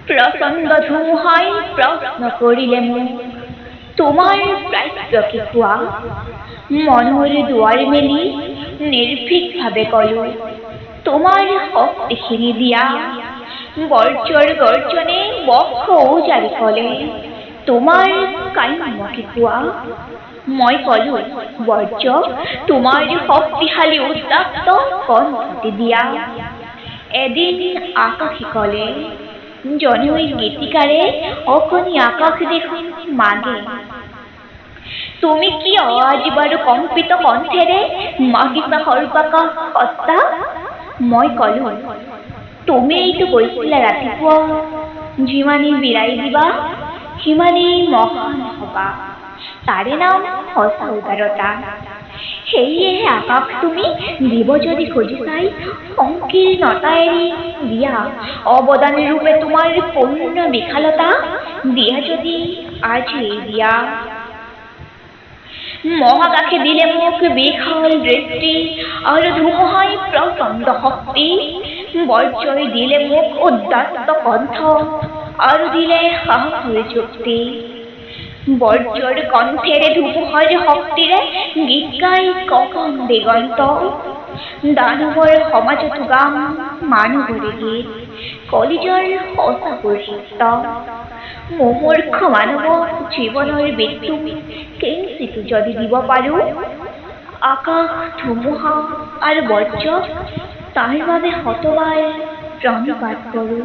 প্ৰচণ্ড ধুমুহাই প্ৰশ্ন কৰিলে মোক, তোমাৰ প্ৰাপ্য কি কোৱা? মনৰ দুৱাৰ মেলি নিৰ্ভীকভাৱে কলো, তোমাৰ শক্তিখিনি দিয়া। বৰ্জৰ গৰ্জনে বক্ষ উজাৰি কলে, তোমাৰ কাম্য কি কোৱা? মই কলো, বৰ্জ তোমাৰ শক্তিশালী উত্তাপ্ত কণ্ঠটি দিয়া। এদিন আকাশে কলে, জনৈক গীতিকাৰে অকণি আকাশ দেখোন মাগে। তুমি কিয় আজি বাৰু কম্পিত কণ্ঠেৰে মাগিছা সৰ্বাকাশ সত্তা? মই কলো, তুমি এইটো কৈছিলা ৰাতিপুৱা, যিমানেই বিৰাই দিবা সিমানেই মহান হবা। তাৰে নাম সঁচা উদাৰতা। সেয়েহে আকাশ তুমি দিব যদি খুজিছাই সংকীৰ্ণতা এৰি দিয়া অৱদান ৰূপে তোমাৰ পূৰ্ণ বিশালতা, দিয়া যদি আজিয়েই দিয়া। মহাকাশে দিলে মোক বিশাল দৃষ্টি আৰু ধুমুহাই প্ৰচণ্ড শক্তি। বৰ্জই দিলে মোক উদাত্ত কণ্ঠ আৰু দিলে সাহসৰ যুক্তি। বৰ্জৰ কণ্ঠেৰে ধুমুহাৰ শক্তিৰে গীত গাই ককাম দিগন্ত। দানৱৰ সমাজতো গাম মানৱৰে গীত, কলিজাৰ সঁচাবোৰ সত্য। মুমূৰ্ষ মানৱক জীৱনৰ বিদ্যুৎ কিঞ্চিত যদি দিব পাৰো, আকাশ ধুমুহা আৰু বৰ্জক তাৰ বাবে শতবাৰ প্ৰণিপাত কৰো।